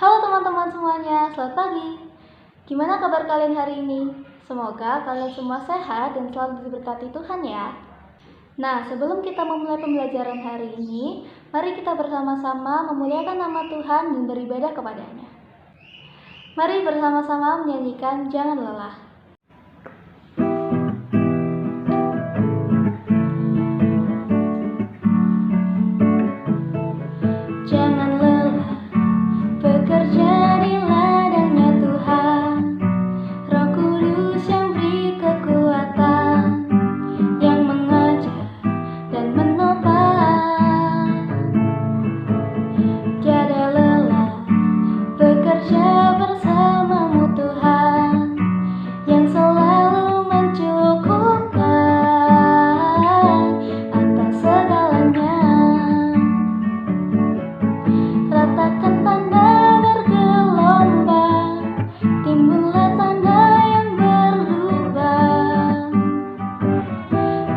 Halo teman-teman semuanya, selamat pagi. Gimana kabar kalian hari ini? Semoga kalian semua sehat dan selalu diberkati Tuhan ya. Nah, sebelum kita memulai pembelajaran hari ini, mari kita bersama-sama memuliakan nama Tuhan dan beribadah kepadanya. Mari bersama-sama menyanyikan Jangan Lelah. Jangan lelah bekerja di ladangnya Tuhan, Roh Kudus yang beri kekuatan, yang mengajar dan menopang. Tiada lelah bekerja bersamamu Tuhan, yang selalu mencukupkan atas segalanya. Ratakan tanda bergelombang, timbullah tanda yang berubah,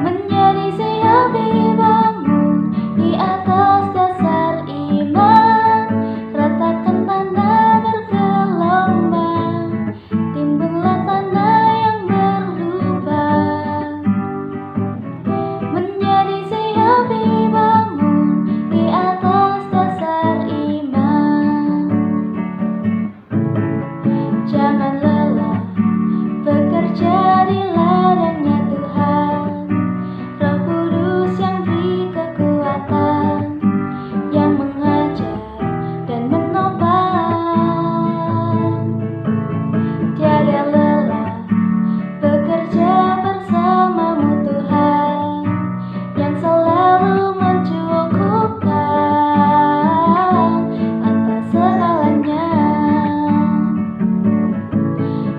menjadi siap dibangun di atas dasar iman. Ratakan tanda bergelombang, timbullah tanda yang berubah, menjadi siap dibangun di atas dasar iman. Jangan lelah bekerja di ladangnya Tuhan, Roh Kudus yang beri kekuatan, yang mengajar dan menopang. Tiada lelah bekerja bersamamu Tuhan, yang selalu mencukupkan atas segalanya.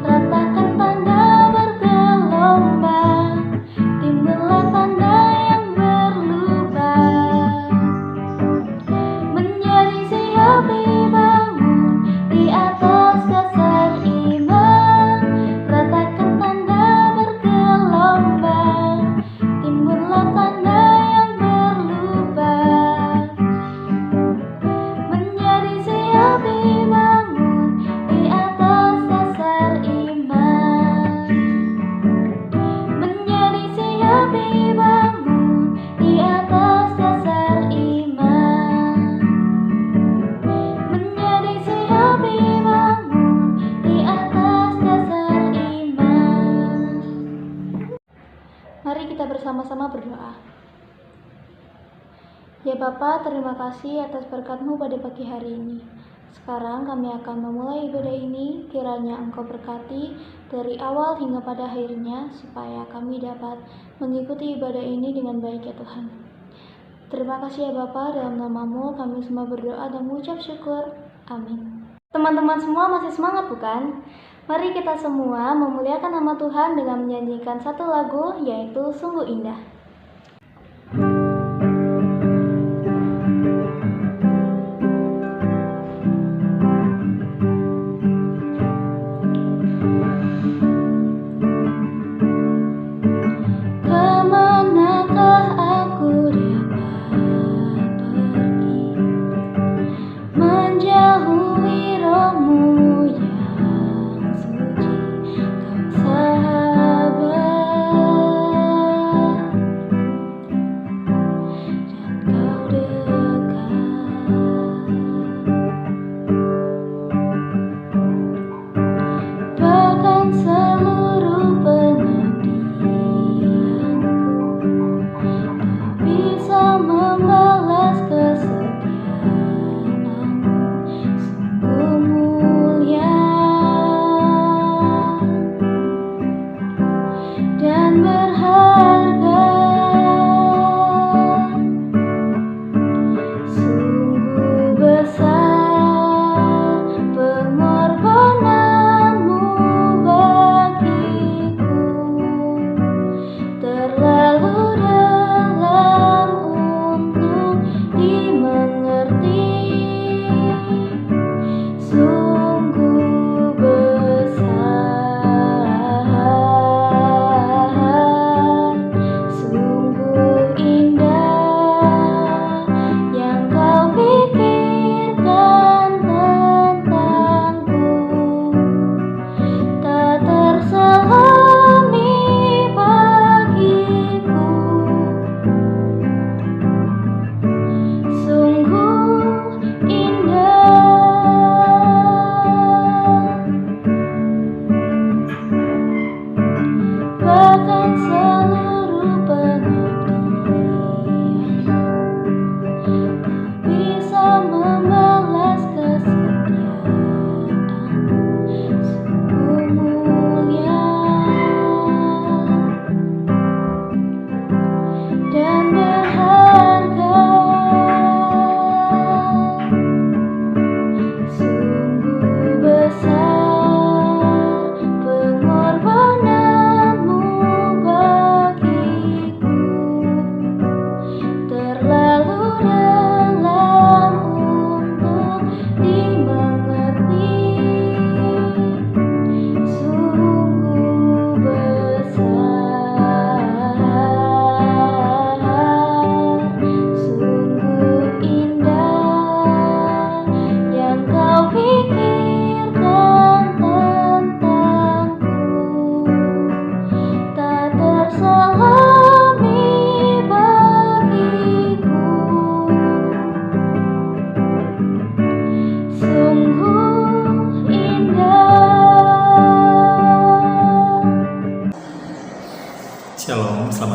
Ratakan tanda bergelombang, timbullah tanda yang berubah, menjadi siap dibangun di atas dasar iman. Ratakan tanda bergelombang, timbullah tanda yang berubah, menjadi siap dibangun di atas dasar iman, menjadi siap dibangun di atas dasar iman, menjadi siap dibangun di atas dasar iman. Mari kita bersama-sama berdoa. Ya Bapa, terima kasih atas berkat-Mu pada pagi hari ini. Sekarang kami akan memulai ibadah ini, kiranya Engkau berkati dari awal hingga pada akhirnya, supaya kami dapat mengikuti ibadah ini dengan baik ya Tuhan. Terima kasih ya Bapa, dalam nama-Mu kami semua berdoa dan mengucap syukur. Amin. Teman-teman semua masih semangat bukan? Mari kita semua memuliakan nama Tuhan dengan menyanyikan satu lagu, yaitu Sungguh Indah. Kemanakah aku dapat pergi, menjauhi Roh-Mu yang suci, Kau sahabat, dan Kau dekat. Bahkan seluruh pengabdianku tak bisa membalas kesetiaan-Mu. Sungguh mulia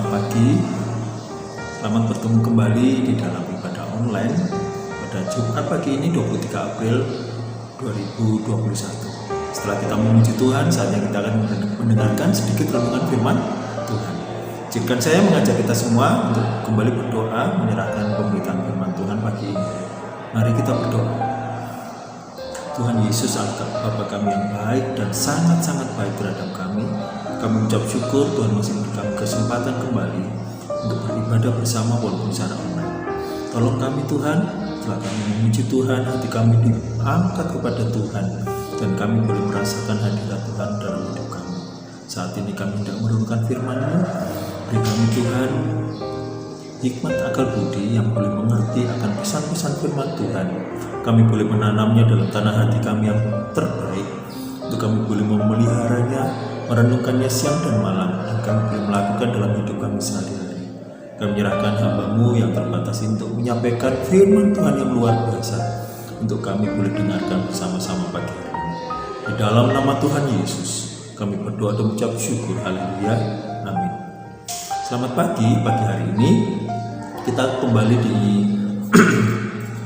pagi, selamat bertemu kembali di dalam ibadah online pada Jumat pagi ini 23 April 2021. Setelah kita memuji Tuhan, saatnya kita akan mendengarkan sedikit renungan firman Tuhan. Izinkan saya mengajak kita semua untuk kembali berdoa menyerahkan pemberitaan firman Tuhan pagi ini. Mari kita berdoa. Tuhan Yesus, Bapa kami yang baik dan sangat-sangat baik terhadap kami. Kami mengucap syukur Tuhan masih memberi kami kesempatan kembali untuk beribadah bersama walaupun secara online. Tolong kami Tuhan, setelah kami memuji Tuhan, hati kami diangkat kepada Tuhan dan kami boleh merasakan hadirat Tuhan dalam hidup kami. Saat ini kami hendak merenungkan firman-Mu. Beri kami Tuhan hikmat akal budi yang boleh mengerti akan pesan-pesan firman Tuhan. Kami boleh menanamnya dalam tanah hati kami yang terbaik, untuk kami boleh memeliharanya, merenungkannya siang dan malam, dan kami boleh melakukan dalam hidup kami sehari-hari. Kami menyerahkan hamba-Mu yang terbatas untuk menyampaikan firman Tuhan yang luar biasa, untuk kami boleh dengarkan bersama-sama pagi hari ini. Di dalam nama Tuhan Yesus, kami berdoa dan mengucap syukur. Haleluya. Amin. Selamat pagi hari ini kita kembali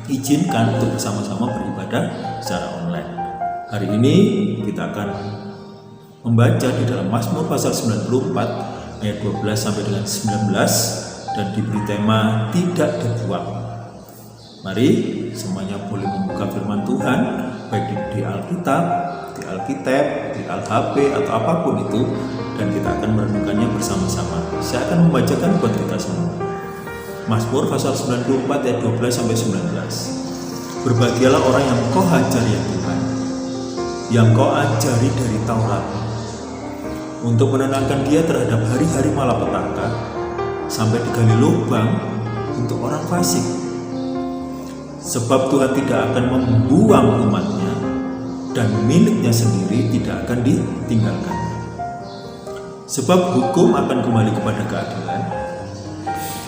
diizinkan untuk bersama-sama beribadah secara online. Hari ini kita akan membaca di dalam Mazmur pasal 94 ayat 12 sampai dengan 19 dan diberi tema tidak dibuang. Mari semuanya boleh membuka firman Tuhan baik di Alkitab, di Al-HP atau apapun itu, dan kita akan merenungkannya bersama-sama. Saya akan membacakan buat kita semua. Mazmur pasal 94 ayat 12 sampai 19. Berbahagialah orang yang Kau ajar ya Tuhan, yang Kau ajari dari Taurat, untuk menenangkan dia terhadap hari-hari malapetaka, sampai digali lubang untuk orang fasik. Sebab Tuhan tidak akan membuang umatnya, dan miliknya sendiri tidak akan ditinggalkannya. Sebab hukum akan kembali kepada keadilan,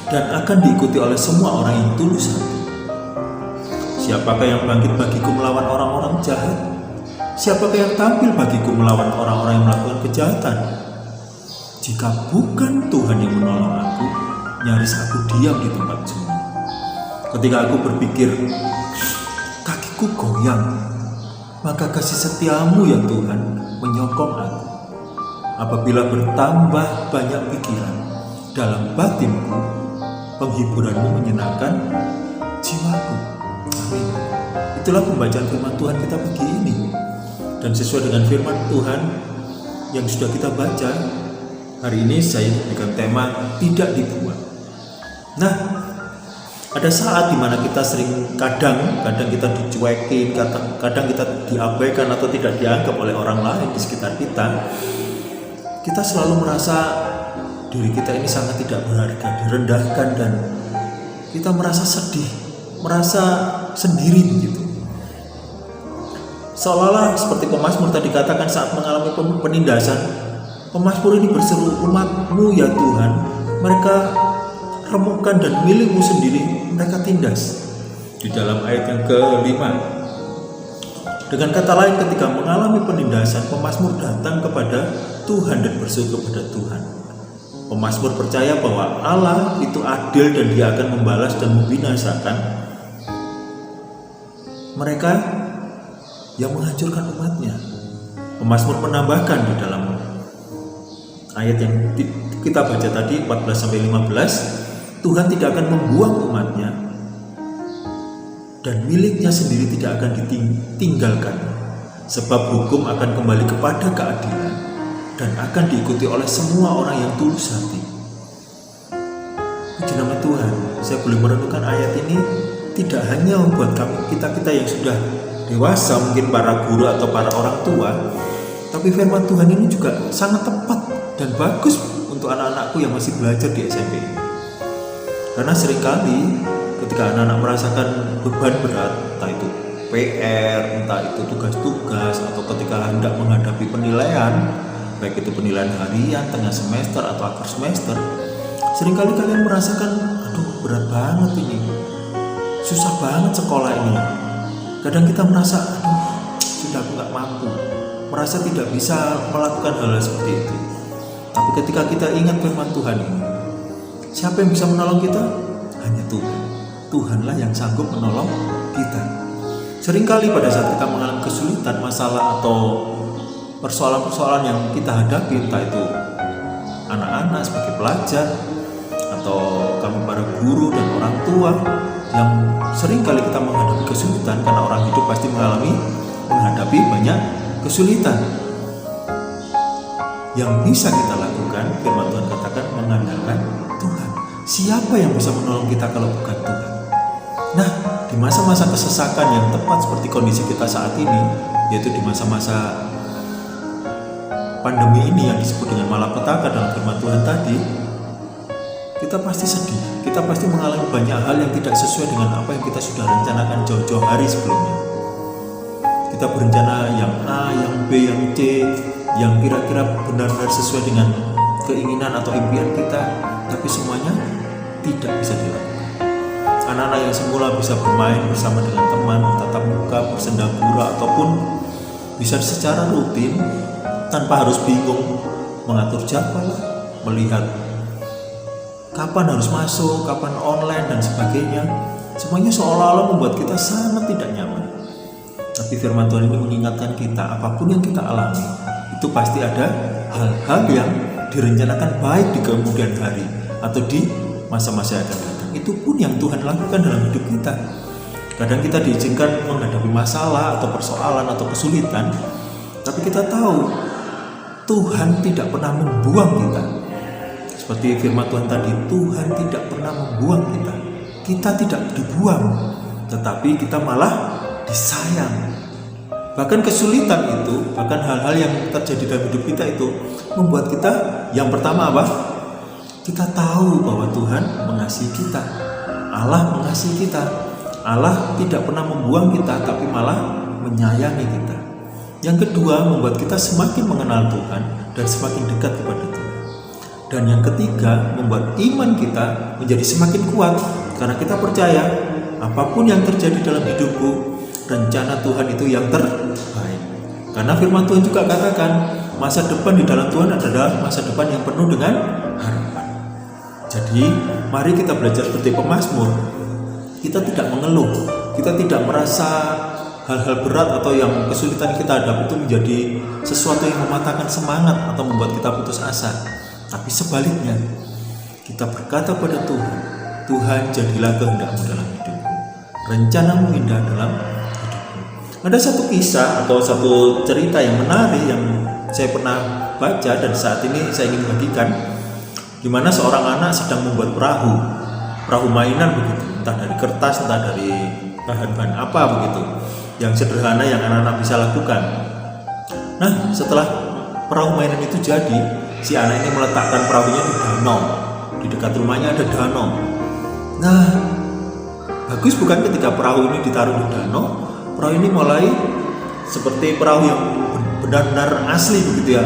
dan akan diikuti oleh semua orang yang tulus hati. Siapakah yang bangkit bagiku melawan orang-orang jahat? Siapakah yang tampil bagiku melawan orang-orang yang melakukan kejahatan? Jika bukan Tuhan yang menolong aku, nyaris aku diam di tempat sunyi. Ketika aku berpikir, kakiku goyang, maka kasih setiamu ya Tuhan menyokong aku. Apabila bertambah banyak pikiran dalam batinku, penghiburanmu menyenangkan jiwaku. Amin. Itulah pembacaan firman Tuhan kita pagi ini. Dan sesuai dengan firman Tuhan yang sudah kita baca, hari ini saya berikan tema tidak dibuang. Nah, ada saat dimana kita sering kadang kita dicuekin, kadang kita diabaikan atau tidak dianggap oleh orang lain di sekitar kita. Kita selalu merasa diri kita ini sangat tidak berharga, direndahkan, dan kita merasa sedih, merasa sendiri begitu. Seolah-olah seperti pemazmur tadi katakan saat mengalami penindasan, pemazmur ini berseru, umat-Mu ya Tuhan, mereka remukkan dan milik-Mu sendiri mereka tindas. Di dalam ayat yang ke-5, dengan kata lain, ketika mengalami penindasan, pemazmur datang kepada Tuhan dan berseru kepada Tuhan. Pemazmur percaya bahwa Allah itu adil dan Dia akan membalas dan membinasakan mereka yang menghancurkan umatnya. Pemazmur menambahkan di dalam ayat yang kita baca tadi 14-15, Tuhan tidak akan membuang umatnya dan miliknya sendiri tidak akan ditinggalkan, sebab hukum akan kembali kepada keadilan dan akan diikuti oleh semua orang yang tulus hati. Puji nama Tuhan, saya boleh merenungkan ayat ini tidak hanya membuat kita yang sudah dewasa, mungkin para guru atau para orang tua, tapi firman Tuhan ini juga sangat tepat dan bagus untuk anak-anakku yang masih belajar di SMP. Karena seringkali ketika anak-anak merasakan beban berat, entah itu PR, entah itu tugas-tugas, atau ketika hendak menghadapi penilaian, baik itu penilaian harian, tengah semester atau akhir semester, seringkali kalian merasakan, aduh berat banget ini, susah banget sekolah ini. Kadang kita merasa, aduh sudah aku gak mampu, merasa tidak bisa melakukan hal seperti itu. Tapi ketika kita ingat firman Tuhan ini, Siapa yang bisa menolong kita? Hanya Tuhan. Tuhanlah yang sanggup menolong kita. Seringkali pada saat kita mengalami kesulitan, masalah atau persoalan-persoalan yang kita hadapi, entah itu anak-anak sebagai pelajar atau kami para guru dan orang tua, yang seringkali kita menghadapi kesulitan, karena orang hidup pasti menghadapi banyak kesulitan. Yang bisa kita lakukan, firman Tuhan katakan, mengandalkan Tuhan. Siapa yang bisa menolong kita kalau bukan Tuhan? Nah, di masa-masa kesesakan yang tepat seperti kondisi kita saat ini, yaitu di masa-masa pandemi ini yang disebut dengan malapetaka dalam firman Tuhan tadi, kita pasti sedih, kita pasti mengalami banyak hal yang tidak sesuai dengan apa yang kita sudah rencanakan jauh-jauh hari sebelumnya. Kita berencana yang A, yang B, yang C, yang kira-kira benar-benar sesuai dengan keinginan atau impian kita, tapi semuanya tidak bisa dilakukan. Anak-anak yang semula bisa bermain bersama dengan teman, tatap muka, bersenda gurau, ataupun bisa secara rutin tanpa harus bingung mengatur jadwal, melihat kapan harus masuk, kapan online dan sebagainya. Semuanya seolah-olah membuat kita sangat tidak nyaman. Tapi firman Tuhan ini mengingatkan kita, apapun yang kita alami, itu pasti ada hal-hal yang direncanakan baik di kemudian hari atau di masa-masa yang akan datang. Itu pun yang Tuhan lakukan dalam hidup kita. Kadang kita diizinkan menghadapi masalah atau persoalan atau kesulitan, tapi kita tahu Tuhan tidak pernah membuang kita. Seperti firman Tuhan tadi, Tuhan tidak pernah membuang kita. Kita tidak dibuang, tetapi kita malah disayang. Bahkan kesulitan itu, bahkan hal-hal yang terjadi dalam hidup kita itu membuat kita, yang pertama apa? Kita tahu bahwa Tuhan mengasihi kita. Allah mengasihi kita. Allah tidak pernah membuang kita, tapi malah menyayangi kita. Yang kedua, membuat kita semakin mengenal Tuhan dan semakin dekat kepada Tuhan. Dan yang ketiga, membuat iman kita menjadi semakin kuat, karena kita percaya apapun yang terjadi dalam hidupku, rencana Tuhan itu yang terbaik. Karena firman Tuhan juga katakan, masa depan di dalam Tuhan adalah masa depan yang penuh dengan harapan. Jadi, mari kita belajar seperti pemazmur. Kita tidak mengeluh, kita tidak merasa hal-hal berat atau yang kesulitan kita hadapi itu menjadi sesuatu yang mematahkan semangat atau membuat kita putus asa. Tapi sebaliknya, kita berkata pada Tuhan, Tuhan, jadilah kehendak-Mu dalam hidupku, rencana-Mu indah dalam hidupku. Ada satu kisah atau satu cerita yang menarik yang saya pernah baca dan saat ini saya ingin bagikan, di mana seorang anak sedang membuat perahu mainan begitu, entah dari kertas, entah dari bahan-bahan apa begitu, yang sederhana yang anak-anak bisa lakukan. Nah, setelah perahu mainan itu jadi, si anak ini meletakkan perahunya di danau. Di dekat rumahnya ada danau. Nah, bagus bukan ketika perahu ini ditaruh di danau, perahu ini mulai seperti perahu yang benar-benar asli begitu ya.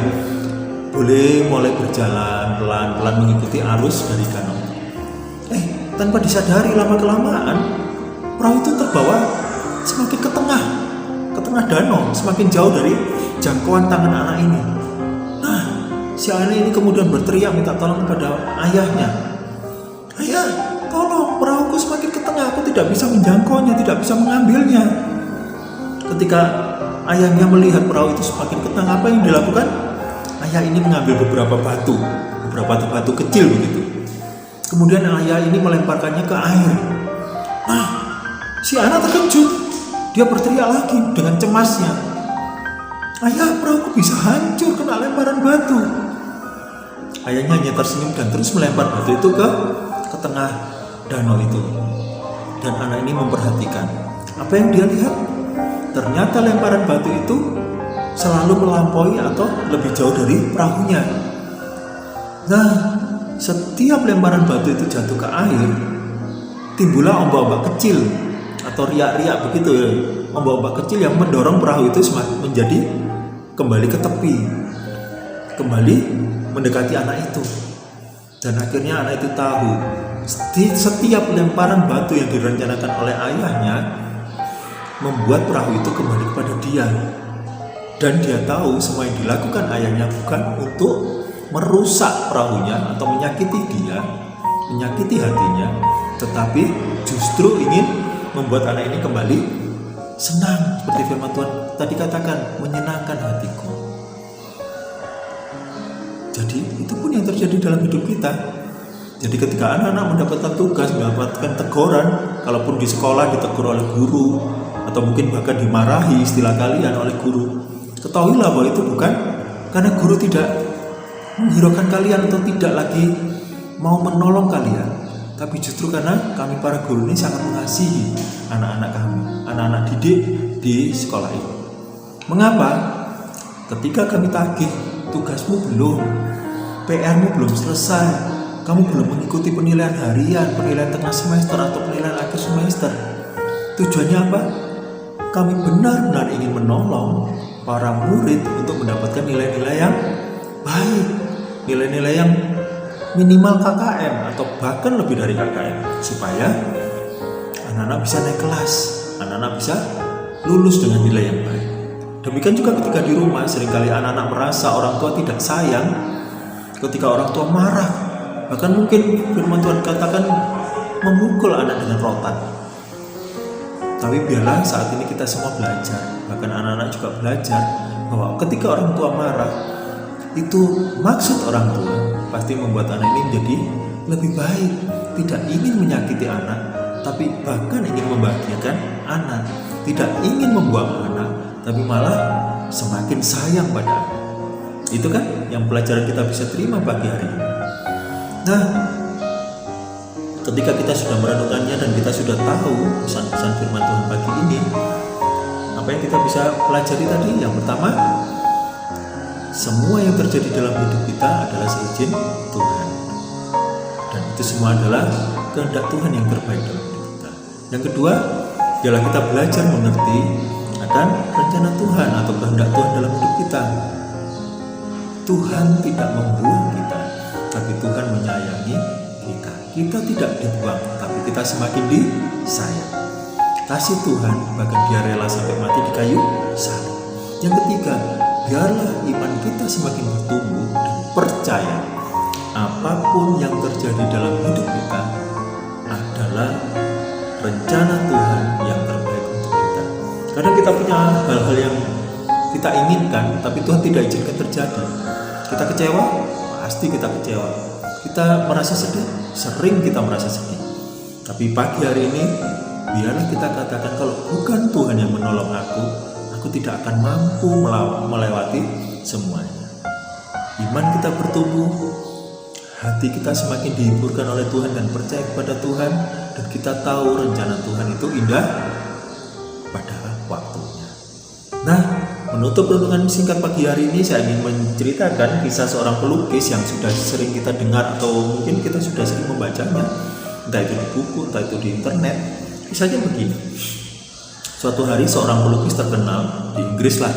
Boleh mulai berjalan pelan-pelan mengikuti arus dari danau. Tanpa disadari lama-kelamaan perahu itu terbawa semakin ke tengah danau, semakin jauh dari jangkauan tangan anak ini. Nah, si anak ini kemudian berteriak minta tolong kepada ayahnya. Ayah, tolong, perahuku semakin ke tengah, aku tidak bisa menjangkaunya, tidak bisa mengambilnya. Ketika ayahnya melihat perahu itu semakin ke tengah, apa yang dilakukan? Ayah ini mengambil beberapa batu kecil begitu. Kemudian ayah ini melemparkannya ke air. Nah, si anak terkejut. Dia berteriak lagi dengan cemasnya. Ayah, perahuku bisa hancur kena lemparan batu. Ayahnya hanya tersenyum dan terus melempar batu itu ke tengah danau itu. Dan anak ini memperhatikan. Apa yang dia lihat? Ternyata lemparan batu itu selalu melampaui atau lebih jauh dari perahunya. Nah, setiap lemparan batu itu jatuh ke air, timbullah ombak-ombak kecil atau riak-riak begitu ya. Ombak-ombak kecil yang mendorong perahu itu menjadi kembali ke tepi, kembali mendekati anak itu. Dan akhirnya anak itu tahu setiap lemparan batu yang direncanakan oleh ayahnya membuat perahu itu kembali kepada dia. Dan dia tahu semua yang dilakukan ayahnya bukan untuk merusak perahunya atau menyakiti dia, menyakiti hatinya, tetapi justru ingin membuat anak ini kembali senang. Seperti firman Tuhan tadi katakan, menyenangkan hatiku. Jadi itu pun yang terjadi dalam hidup kita. Jadi ketika anak-anak mendapatkan tugas, mendapatkan teguran, kalaupun di sekolah ditegur oleh guru, atau mungkin bahkan dimarahi istilah kalian oleh guru, ketahuilah bahwa itu bukan karena guru tidak menghiraukan kalian atau tidak lagi mau menolong kalian, tapi justru karena kami para guru ini sangat mengasihi anak-anak kami, anak-anak didik di sekolah ini. Mengapa? Ketika kami tagih, tugasmu belum, PR-mu belum selesai, kamu belum mengikuti penilaian harian, penilaian tengah semester atau penilaian akhir semester. Tujuannya apa? Kami benar-benar ingin menolong para murid untuk mendapatkan nilai-nilai yang baik, nilai-nilai yang minimal KKM atau bahkan lebih dari KKM, supaya anak-anak bisa naik kelas, anak-anak bisa lulus dengan nilai yang baik. Demikian juga ketika di rumah, seringkali anak-anak merasa orang tua tidak sayang ketika orang tua marah, bahkan mungkin firman Tuhan katakan memukul anak dengan rotan. Tapi biarlah saat ini kita semua belajar, bahkan anak-anak juga belajar bahwa ketika orang tua marah, itu maksud orang tua pasti membuat anak ini menjadi lebih baik, tidak ingin menyakiti anak, tapi bahkan ingin membahagiakan anak, tidak ingin membuang anak, tapi malah semakin sayang pada anak. Itu kan yang pelajaran kita bisa terima pagi hari ini. Nah, ketika kita sudah merenungkannya dan kita sudah tahu pesan-pesan firman Tuhan pagi ini, apa yang kita bisa pelajari tadi? Yang pertama, semua yang terjadi dalam hidup kita adalah seizin Tuhan, dan itu semua adalah kehendak Tuhan yang terbaik dalam hidup kita. Yang kedua, biarlah kita belajar mengerti akan rencana Tuhan atau kehendak Tuhan dalam hidup kita. Tuhan tidak membuang kita, tapi Tuhan menyayangi kita. Kita tidak dibuang, tapi kita semakin disayang. Kasih Tuhan, bahkan Dia rela sampai mati di kayu salib. Yang ketiga, biarlah iman kita semakin bertumbuh dan percaya apapun yang terjadi dalam hidup kita adalah rencana Tuhan yang terbaik untuk kita. Kadang kita punya hal-hal yang kita inginkan, tapi Tuhan tidak izinkan terjadi. Kita kecewa, pasti kita kecewa. Kita merasa sedih, sering kita merasa sedih. Tapi pagi hari ini, biarlah kita katakan, kalau bukan Tuhan yang menolong aku tidak akan mampu melewati semuanya. Iman kita bertumbuh, hati kita semakin dihiburkan oleh Tuhan dan percaya kepada Tuhan, dan kita tahu rencana Tuhan itu indah pada waktunya. Nah, menutup renungan singkat pagi hari ini, saya ingin menceritakan kisah seorang pelukis yang sudah sering kita dengar atau mungkin kita sudah sering membacanya, entah itu di buku, entah itu di internet. Kisahnya begini. Suatu hari seorang pelukis terkenal di Inggris lah,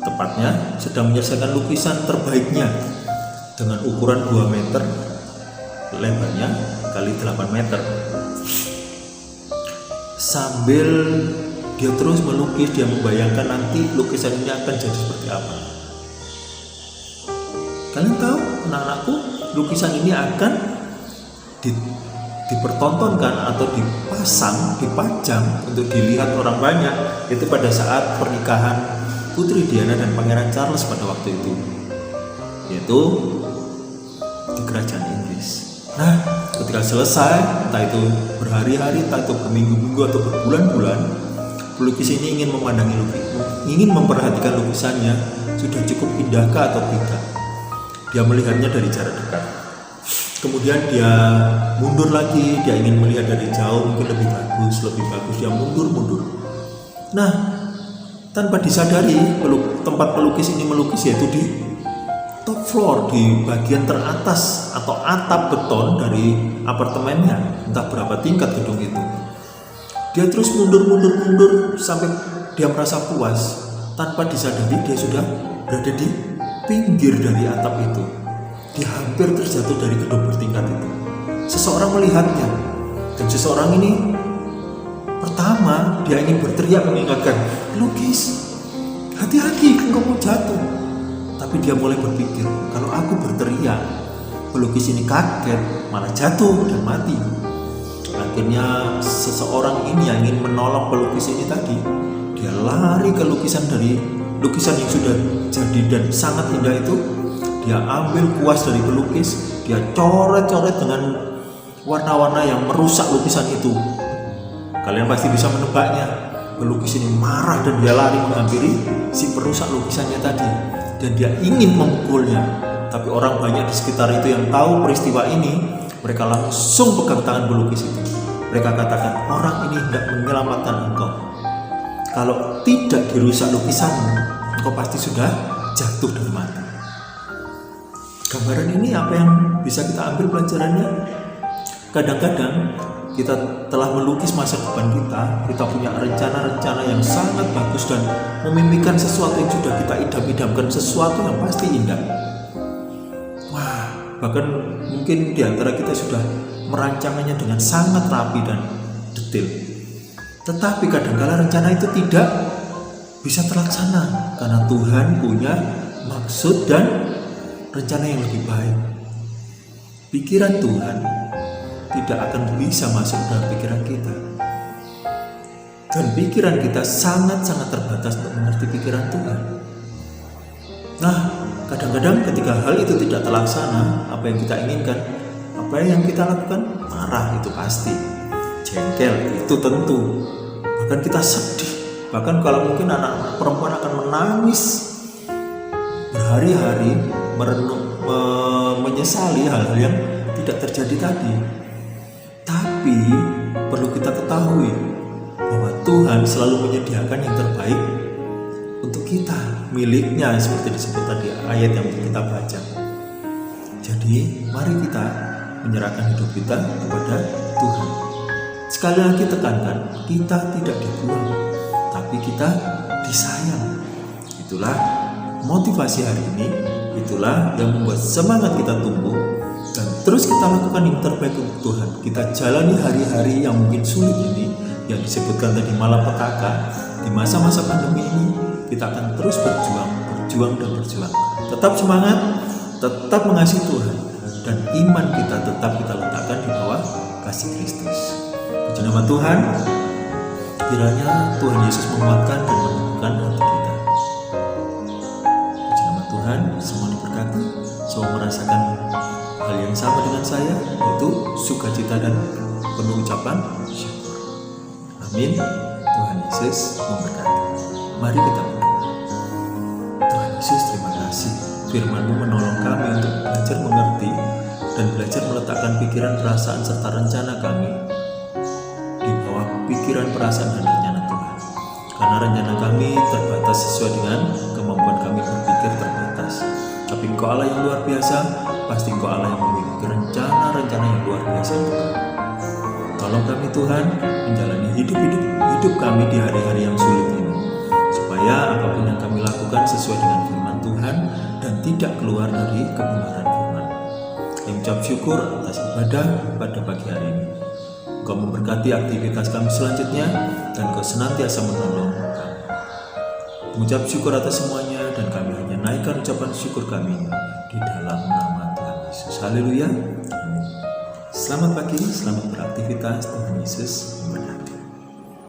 tepatnya sedang menyelesaikan lukisan terbaiknya dengan ukuran 2 meter, lebarnya kali 8 meter. Sambil dia terus melukis, dia membayangkan nanti lukisan ini akan jadi seperti apa. Kalian tahu, anak-anakku, lukisan ini akan dipertontonkan atau dipajang untuk dilihat orang banyak. Itu pada saat pernikahan Putri Diana dan Pangeran Charles pada waktu itu, yaitu di kerajaan Inggris. Nah, ketika selesai, entah itu berhari-hari, entah itu berminggu-minggu atau berbulan-bulan, pelukis ini ingin memperhatikan lukisannya sudah cukup indahkah atau tidak. Dia melihatnya dari jarak dekat. Kemudian dia mundur lagi, dia ingin melihat dari jauh, mungkin lebih bagus. Dia mundur. Nah, tanpa disadari, tempat pelukis ini melukis yaitu di top floor, di bagian teratas atau atap beton dari apartemennya, entah berapa tingkat gedung itu. Dia terus mundur sampai dia merasa puas. Tanpa disadari dia sudah berada di pinggir dari atap itu. Dia hampir terjatuh dari gedung bertingkat itu. Seseorang melihatnya, dan seseorang ini pertama dia ingin berteriak mengingatkan, "Pelukis, hati-hati, engkau mau jatuh." Tapi dia mulai berpikir, kalau aku berteriak, pelukis ini kaget, malah jatuh dan mati. Akhirnya seseorang ini yang ingin menolong pelukis ini tadi, dia lari ke lukisan yang sudah jadi dan sangat indah itu. Dia ambil kuas dari pelukis, dia coret-coret dengan warna-warna yang merusak lukisan itu. Kalian pasti bisa menebaknya. Pelukis ini marah dan dia lari menghampiri si perusak lukisannya tadi, dan dia ingin memukulnya. Tapi orang banyak di sekitar itu yang tahu peristiwa ini, mereka langsung pegang tangan pelukis itu. Mereka katakan, orang ini hendak menyelamatkan engkau. Kalau tidak dirusak lukisanmu, engkau pasti sudah jatuh dan mati. Gambaran ini apa yang bisa kita ambil pelajarannya? Kadang-kadang kita telah melukis masa depan kita punya rencana-rencana yang sangat bagus dan memimpikan sesuatu yang sudah kita idam-idamkan, sesuatu yang pasti indah. Wah, bahkan mungkin di antara kita sudah merancangnya dengan sangat rapi dan detail. Tetapi kadang-kala rencana itu tidak bisa terlaksana karena Tuhan punya maksud dan rencana yang lebih baik. Pikiran Tuhan tidak akan bisa masuk dalam pikiran kita, dan pikiran kita sangat-sangat terbatas untuk mengerti pikiran Tuhan. Nah, kadang-kadang ketika hal itu tidak terlaksana, apa yang kita inginkan, apa yang kita lakukan, marah itu pasti, jengkel itu tentu, bahkan kita sedih. Bahkan kalau mungkin anak perempuan akan menangis berhari-hari menyesali hal-hal yang tidak terjadi tadi. Tapi perlu kita ketahui bahwa Tuhan selalu menyediakan yang terbaik untuk kita, miliknya, seperti disebut tadi ayat yang kita baca. Jadi mari kita menyerahkan hidup kita kepada Tuhan. Sekali lagi tekankan, kita tidak dibuang, tapi kita disayang. Itulah motivasi hari ini, itulah yang membuat semangat kita tumbuh dan terus kita lakukan yang terbaik untuk Tuhan. Kita jalani hari-hari yang mungkin sulit ini, yang disebutkan tadi malapetaka. Di masa-masa pandemi ini kita akan terus berjuang dan berjuang. Tetap semangat, tetap mengasihi Tuhan, dan iman kita tetap kita letakkan di bawah kasih Kristus. Puji nama Tuhan. Kiranya Tuhan Yesus menguatkan dan meneguhkan hati kita. Puji nama Tuhan. Semua diberkati, semua merasakan hal yang sama dengan saya, yaitu sukacita dan penuh ucapan syukur. Amin. Tuhan Yesus memberkati. Mari kita berdoa. Tuhan Yesus, terima kasih firman-Mu menolong kami untuk belajar mengerti dan belajar meletakkan pikiran, perasaan, serta rencana kami di bawah pikiran, perasaan, dan rencana Tuhan. Karena rencana kami terbatas sesuai dengan kemampuan kami berpikir terbatas. Tapi Engkau Allah yang luar biasa, pasti Engkau Allah yang memiliki rencana-rencana yang luar biasa untuk kami. Tolong kami Tuhan menjalani hidup kami di hari-hari yang sulit ini, supaya apapun yang kami lakukan sesuai dengan firman Tuhan dan tidak keluar dari kebenaran firman. Kami ucap syukur atas ibadah pada pagi hari ini. Engkau memberkati aktivitas kami selanjutnya, dan Engkau senantiasa menolong kami. Mengucap syukur atas semuanya, dan kami hanya naikkan ucapan syukur kami di dalam nama Tuhan Yesus. Haleluya. Amin. Selamat pagi, selamat beraktivitas. Tuhan Yesus memberkati.